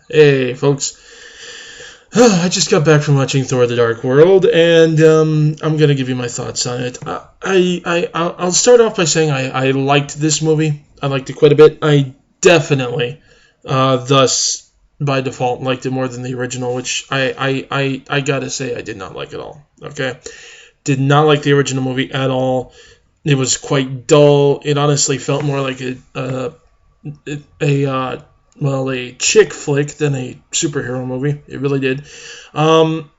Hey, folks. I just got back from watching Thor: The Dark World, and I'm gonna give you my thoughts on it. I'll start off by saying I liked this movie. I liked it quite a bit. I definitely, thus by default, liked it more than the original, which I gotta say I did not like at all. Okay, did not like the original movie at all. It was quite dull. It honestly felt more like a a chick flick than a superhero movie. It really did. Um,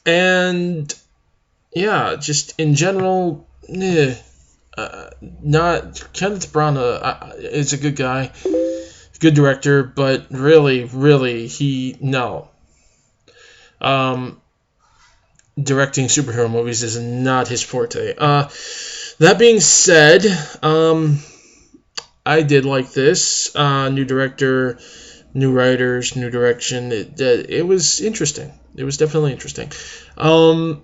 and yeah, just in general, not Kenneth Branagh is a good guy, good director, but really, he no. Um, Directing superhero movies is not his forte. That being said, I did like this. New director, new writers, new direction. It was interesting. It was definitely interesting. Um,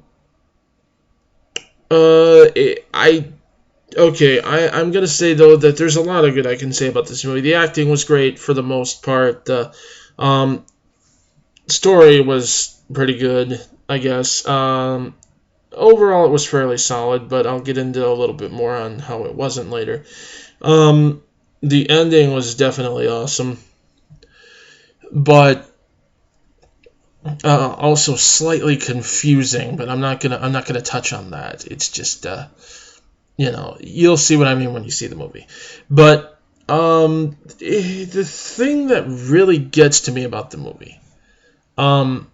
I okay. I'm gonna say though that there's a lot of good I can say about this movie. The acting was great for the most part. The um, story was pretty good, I guess. Overall, it was fairly solid, but I'll get into a little bit more on how it wasn't later. Um, the ending was definitely awesome, but also slightly confusing. But I'm not gonna touch on that. It's just you'll see what I mean when you see the movie. But the thing that really gets to me about the movie um,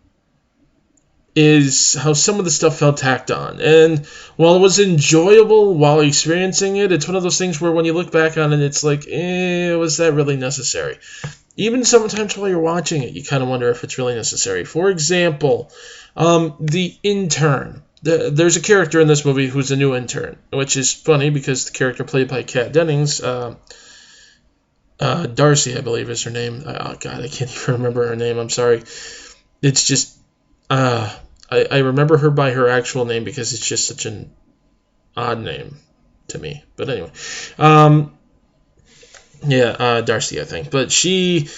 is how some of the stuff felt tacked on. And while it was enjoyable while experiencing it, it's one of those things where when you look back on it, it's like, was that really necessary? Even sometimes while you're watching it, you kind of wonder if it's really necessary. For example, the intern. There's a character in this movie who's a new intern, which is funny because the character played by Kat Dennings, Darcy, I believe is her name. Oh, God, I can't even remember her name. I'm sorry. It's just, uh, I remember her by her actual name because it's just such an odd name to me. But anyway, um, yeah, Darcy, I think. But she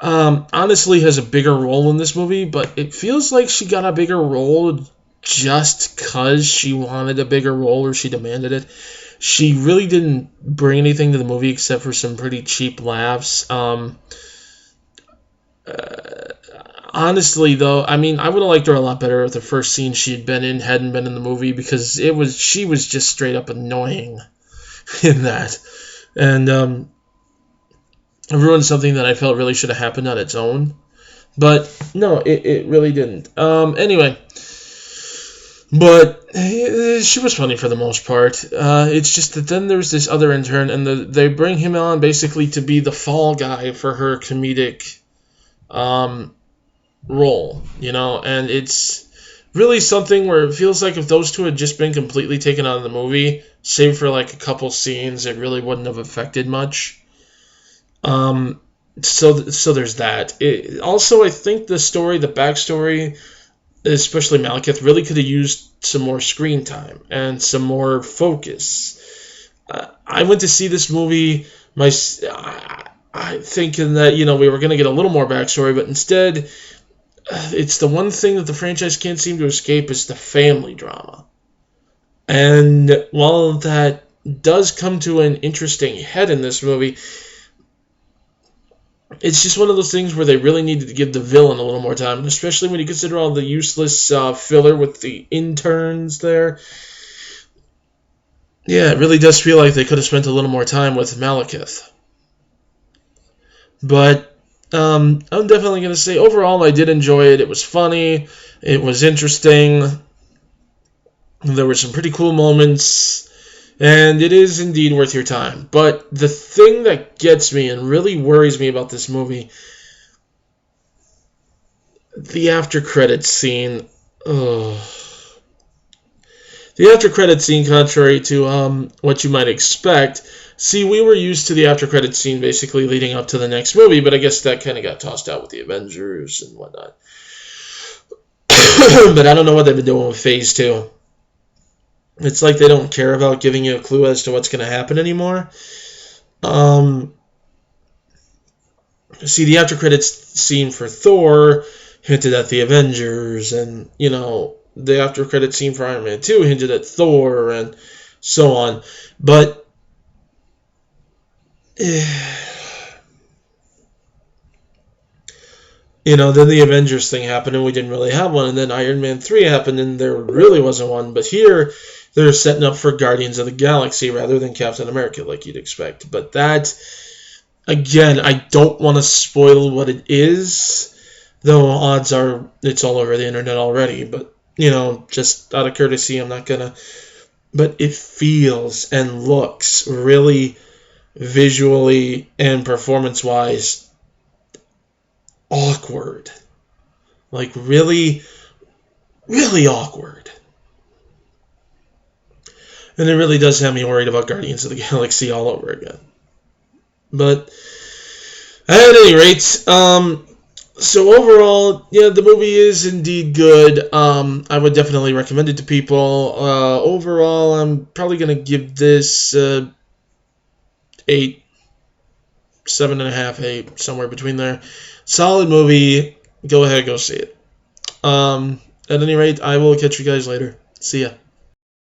honestly has a bigger role in this movie, but it feels like she got a bigger role just because she wanted a bigger role or she demanded it. She really didn't bring anything to the movie except for some pretty cheap laughs. Honestly, though, I mean, I would have liked her a lot better if the first scene she had been in hadn't been in the movie because she was just straight up annoying in that, and ruined something that I felt really should have happened on its own. But no, it really didn't. Anyway, but she was funny for the most part. It's just that then there's this other intern, and they bring him on basically to be the fall guy for her comedic um, role, and it's really something where it feels like if those two had just been completely taken out of the movie, save for like a couple scenes, it really wouldn't have affected much. Um, so there's that. Also, I think the backstory, especially Malekith, really could have used some more screen time and some more focus. I went to see this movie, I thinking that we were going to get a little more backstory, but instead, it's the one thing that the franchise can't seem to escape is the family drama. And while that does come to an interesting head in this movie, it's just one of those things where they really needed to give the villain a little more time, especially when you consider all the useless filler with the interns there. Yeah, it really does feel like they could have spent a little more time with Malekith. But I'm definitely going to say overall I did enjoy it. It was funny. It was interesting. There were some pretty cool moments. And it is indeed worth your time. But the thing that gets me and really worries me about this movie, the after credits scene. Ugh. The after credits scene, contrary to what you might expect, see, we were used to the after credits scene basically leading up to the next movie, but I guess that kind of got tossed out with the Avengers and whatnot. But I don't know what they've been doing with Phase 2. It's like they don't care about giving you a clue as to what's going to happen anymore. Um, See, the after credits scene for Thor hinted at the Avengers, and the after credits scene for Iron Man 2 hinted at Thor, and so on. But then the Avengers thing happened and we didn't really have one, and then Iron Man 3 happened and there really wasn't one. But here, they're setting up for Guardians of the Galaxy rather than Captain America like you'd expect. But that, again, I don't want to spoil what it is, though odds are it's all over the internet already. But, just out of courtesy, I'm not going to. But it feels and looks really visually and performance-wise awkward. Like, really, really awkward. And it really does have me worried about Guardians of the Galaxy all over again. But, at any rate, so overall, yeah, the movie is indeed good. I would definitely recommend it to people. Overall, I'm probably going to give this 8, 7.5, 8, somewhere between there. Solid movie. Go ahead, go see it. At any rate, I will catch you guys later. See ya.